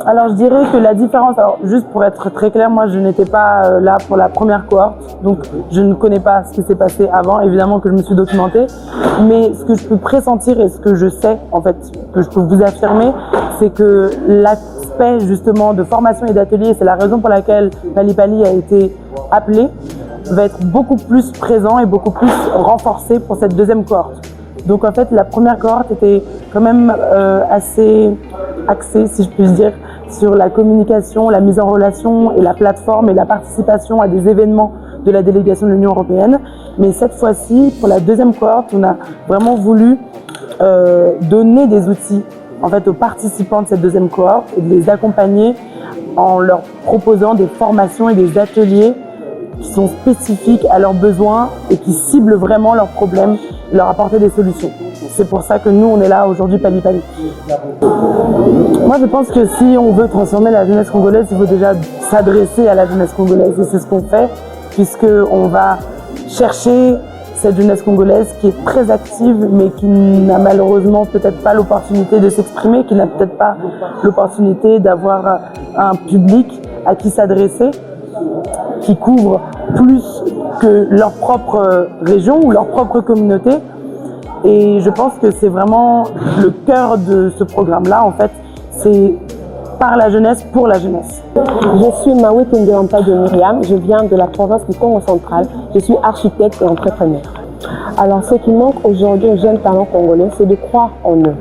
Alors je dirais que la différence, alors juste pour être très clair, moi je n'étais pas là pour la première cohorte, donc je ne connais pas ce qui s'est passé avant, évidemment que je me suis documentée, mais ce que je peux pressentir et ce que je sais en fait, que je peux vous affirmer, c'est que l'aspect justement de formation et d'atelier, c'est la raison pour laquelle Pali Pali a été appelé, va être beaucoup plus présent et beaucoup plus renforcé pour cette deuxième cohorte. Donc en fait la première cohorte était quand même assez axée, si je puis dire, sur la communication, la mise en relation et la plateforme et la participation à des événements de la délégation de l'Union européenne. Mais cette fois-ci, pour la deuxième cohorte, on a vraiment voulu donner des outils en fait, aux participants de cette deuxième cohorte et de les accompagner en leur proposant des formations et des ateliers qui sont spécifiques à leurs besoins et qui ciblent vraiment leurs problèmes, leur apporter des solutions. C'est pour ça que nous, on est là aujourd'hui, Pali Pali. Moi, je pense que si on veut transformer la jeunesse congolaise, il faut déjà s'adresser à la jeunesse congolaise. Et c'est ce qu'on fait, puisqu'on va chercher cette jeunesse congolaise qui est très active, mais qui n'a malheureusement peut-être pas l'opportunité de s'exprimer, qui n'a peut-être pas l'opportunité d'avoir un public à qui s'adresser, qui couvre plus que leur propre région ou leur propre communauté. Et je pense que c'est vraiment le cœur de ce programme-là, en fait, c'est par la jeunesse, pour la jeunesse. Je suis Maui Kindeampa de Myriam, je viens de la province du Congo central, je suis architecte et entrepreneur. Alors ce qui manque aujourd'hui aux jeunes talents congolais, c'est de croire en eux,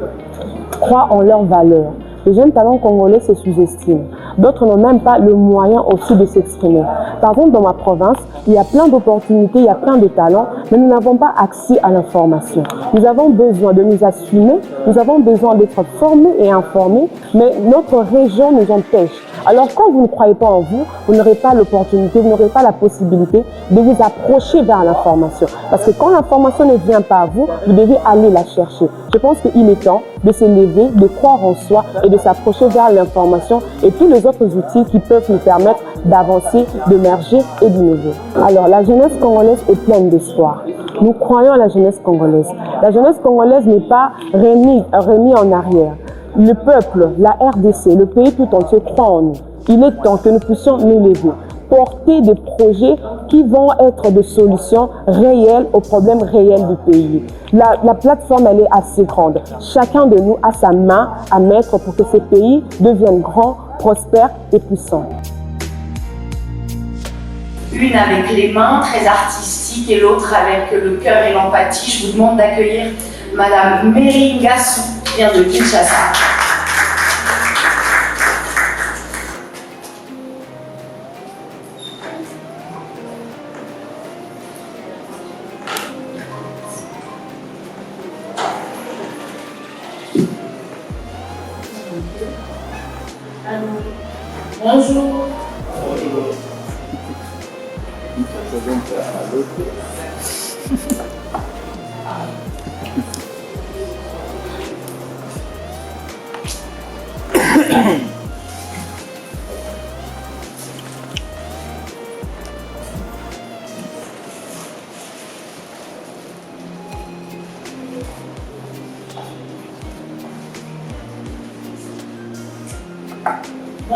croire en leurs valeurs. Les jeunes talents congolais se sous-estiment. D'autres n'ont même pas le moyen aussi de s'exprimer. Par exemple, dans ma province, il y a plein d'opportunités, il y a plein de talents, mais nous n'avons pas accès à l'information. Nous avons besoin de nous assumer, nous avons besoin d'être formés et informés, mais notre région nous empêche. Alors quand vous ne croyez pas en vous, vous n'aurez pas l'opportunité, vous n'aurez pas la possibilité de vous approcher vers l'information. Parce que quand l'information ne vient pas à vous, vous devez aller la chercher. Je pense qu'il est temps de se lever, de croire en soi et de s'approcher vers l'information et tous les autres outils qui peuvent nous permettre d'avancer, d'émerger et d'innover. Alors la jeunesse congolaise est pleine d'espoir. Nous croyons à la jeunesse congolaise. La jeunesse congolaise n'est pas remis en arrière. Le peuple, la RDC, le pays tout entier croit en nous. Il est temps que nous puissions nous lever, porter des projets qui vont être des solutions réelles aux problèmes réels du pays. La plateforme, elle est assez grande. Chacun de nous a sa main à mettre pour que ce pays devienne grand, prospère et puissant. Une avec les mains, très artistique, et l'autre avec le cœur et l'empathie. Je vous demande d'accueillir Madame Mary Ngassou, qui vient de Kinshasa. Bonjour.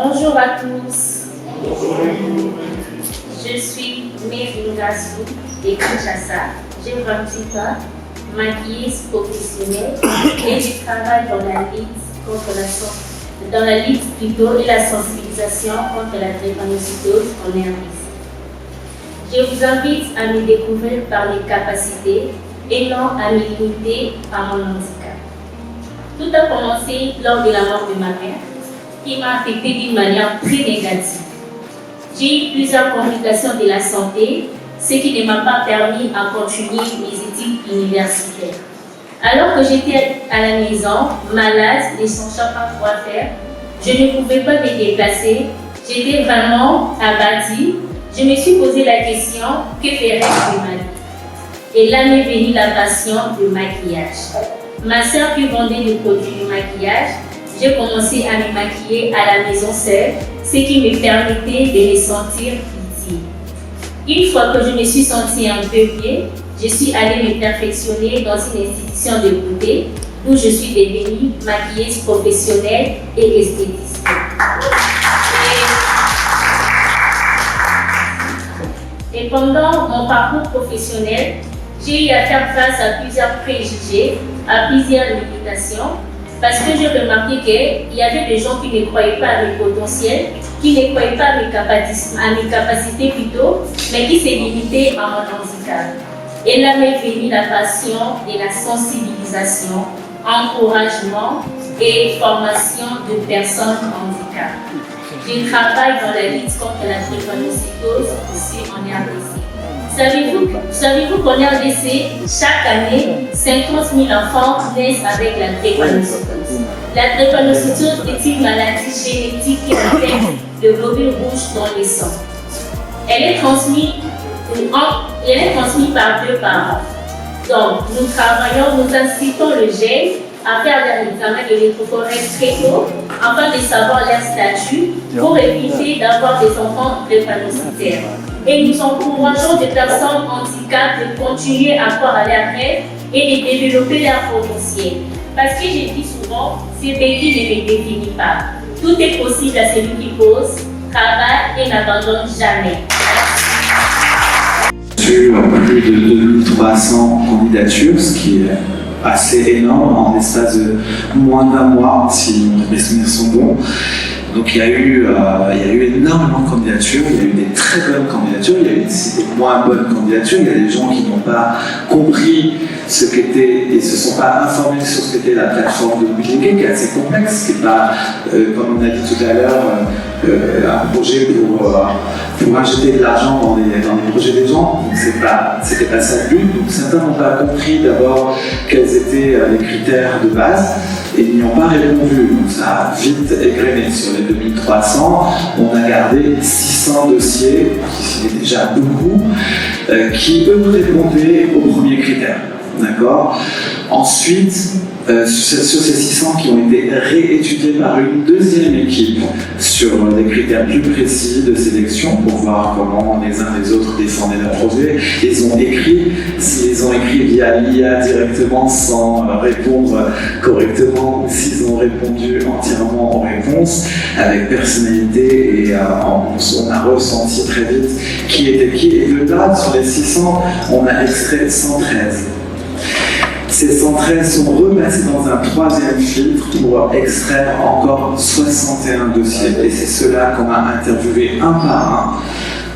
Bonjour à tous. Je suis Mary Ngassou de Kinshasa. J'ai 28 ans, maquilleuse professionnelle et je travaille dans la lutte et la sensibilisation contre la drépanocytose en RDC. Je vous invite à me découvrir par mes capacités et non à me limiter par mon handicap. Tout a commencé lors de la mort de ma mère, qui m'a affectée d'une manière très négative. J'ai eu plusieurs complications de la santé, ce qui ne m'a pas permis à continuer mes études universitaires. Alors que j'étais à la maison, malade, ne sachant pas quoi faire, je ne pouvais pas me déplacer, j'étais vraiment abattue. Je me suis posé la question, que ferais-je de ma vie? Et là m'est venue la passion du maquillage. Ma sœur qui vendait des produits de maquillage, j'ai commencé à me maquiller à la maison seule, ce qui me permettait de me sentir utile. Une fois que je me suis sentie un peu mieux, je suis allée me perfectionner dans une institution de beauté où je suis devenue maquilleuse professionnelle et esthéticienne. Et pendant mon parcours professionnel, j'ai eu à faire face à plusieurs préjugés, à plusieurs limitations, parce que j'ai remarqué qu'il y avait des gens qui ne croyaient pas à mes potentiels, qui ne croyaient pas à mes capacités plutôt, mais qui se limitaient à mon handicap. Et là m'est venue la passion et la sensibilisation, encouragement et formation de personnes handicapées. Je travaille dans la lutte contre la drépanocytose ici en RDC. Savez-vous qu'en RDC, chaque année, 50 000 enfants naissent avec la drépanocytose. La drépanocytose est une maladie génétique qui affecte le globule rouge dans le sang. Elle est transmise par 2 parents. Donc, nous travaillons, nous incitons le GEL à faire des examens de l'électrophorèse très tôt afin de savoir leur statut pour éviter d'avoir des enfants drépanocytaires. Et nous encourageons des personnes handicapées de continuer à croire à leur rêve et de développer leur potentiel. Parce que je dis souvent, ce pays ne me définit pas. Tout est possible à celui qui pose, travaille et n'abandonne jamais. Sur plus de 2300 candidatures, ce qui est assez énorme en l'espace de moins d'un mois, si mes souvenirs sont bons. Donc il y a eu énormément de candidatures, il y a eu des très bonnes candidatures, il y a eu des moins bonnes candidatures, il y a des gens qui n'ont pas compris ce qu'était et se sont pas informés sur ce qu'était la plateforme de Booking, qui est assez complexe, qui n'est pas, comme on a dit tout à l'heure, un projet pour injecter de l'argent dans les projets des gens. Donc c'était pas ça le but. Donc certains n'ont pas compris d'abord quels étaient les critères de base et ils n'y ont pas répondu. Donc ça a vite égrené. Sur les 2300, on a gardé 600 dossiers, qui est déjà beaucoup, qui eux répondaient aux premiers critères. D'accord. Ensuite, sur ces 600 qui ont été réétudiés par une deuxième équipe sur des critères plus précis de sélection pour voir comment les uns les autres défendaient leur projet, ils ont écrit, s'ils ont écrit via l'IA directement sans répondre correctement, ou s'ils ont répondu entièrement aux réponses avec personnalité et on a ressenti très vite qui était qui. Et de là, sur les 600, on a extrait 113. Ces 113 sont repassés dans un troisième filtre pour extraire encore 61 dossiers. Et c'est ceux-là qu'on a interviewés un par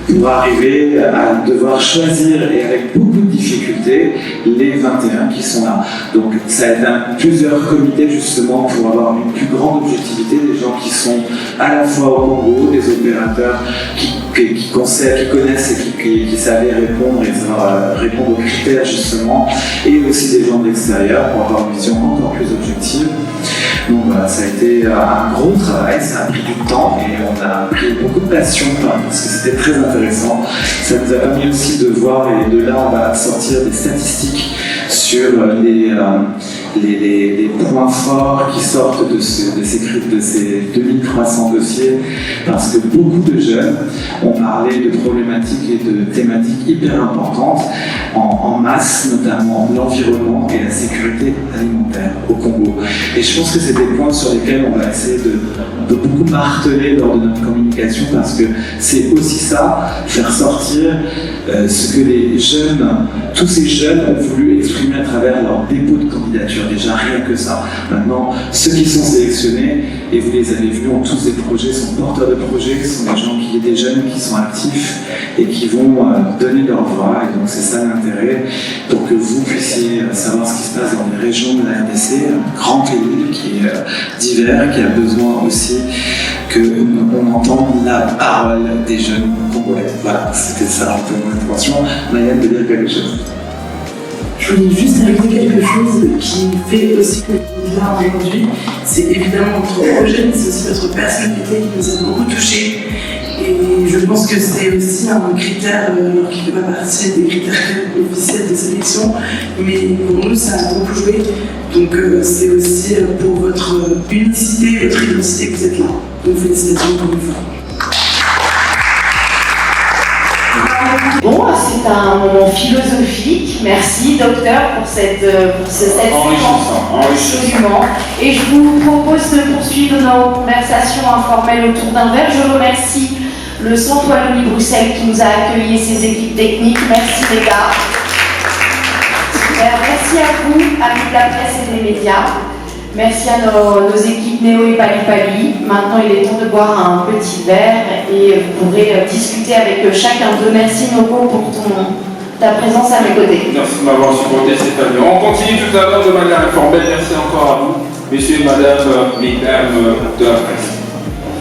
un pour arriver à devoir choisir, et avec beaucoup de difficultés, les 21 qui sont là. Donc ça a été plusieurs comités justement pour avoir une plus grande objectivité, des gens qui sont à la fois au Congo, des opérateurs qui connaissent et qui savaient répondre et savoir répondre aux critères justement, et aussi des gens de l'extérieur pour avoir une vision encore plus objective. Donc voilà, ça a été un gros travail, ça a pris du temps et on a pris beaucoup de passion parce que c'était très intéressant. Ça nous a permis aussi de voir, et de là on va sortir des statistiques sur les points forts qui sortent de ces 2300 dossiers, parce que beaucoup de jeunes ont parlé de problématiques et de thématiques hyper importantes en masse, notamment l'environnement et la sécurité alimentaire au Congo. Et je pense que c'est des points sur lesquels on va essayer de beaucoup marteler lors de notre communication, parce que c'est aussi ça, faire sortir ce que les jeunes, tous ces jeunes ont voulu exprimer à travers leur dépôt de candidature. Déjà rien que ça. Maintenant, ceux qui sont sélectionnés, et vous les avez vus, ont tous des projets, sont porteurs de projets, sont des gens des jeunes qui sont actifs et qui vont donner leur voix. Et donc c'est ça l'intérêt, pour que vous puissiez savoir ce qui se passe dans les régions de la RDC, un grand pays qui est divers, qui a besoin aussi qu'on entende la parole des jeunes congolais. Voilà, c'était ça un peu mon intention. Mayenne de dire quelque chose. Je voulais juste ajouter quelque chose qui fait aussi que nous sommes là aujourd'hui. C'est évidemment votre projet, mais c'est aussi votre personnalité qui nous a beaucoup touchés. Et je pense que c'est aussi un critère qui ne fait pas partie des critères officiels de sélection, mais pour nous, ça a beaucoup joué. Donc c'est aussi pour votre unicité, votre identité que vous êtes là. Donc félicitations encore une fois. Bon, c'est un moment philosophique. Merci, docteur, pour cette séquence. Absolument. Et je vous propose de poursuivre nos conversations informelles autour d'un verre. Je remercie le Centre Wallonie-Bruxelles qui nous a accueillis et ses équipes techniques. Merci les gars. Super. Merci à vous, amis de la presse et des médias. Merci à nos équipes Néo et Pali Pali. Maintenant, il est temps de boire un petit verre et vous pourrez discuter avec chacun d'eux. Merci Noko pour ta présence à mes côtés. Merci de m'avoir supporté, Stéphanie. On continue tout à l'heure de manière informelle. Merci encore à vous, messieurs et madame, mesdames de la presse.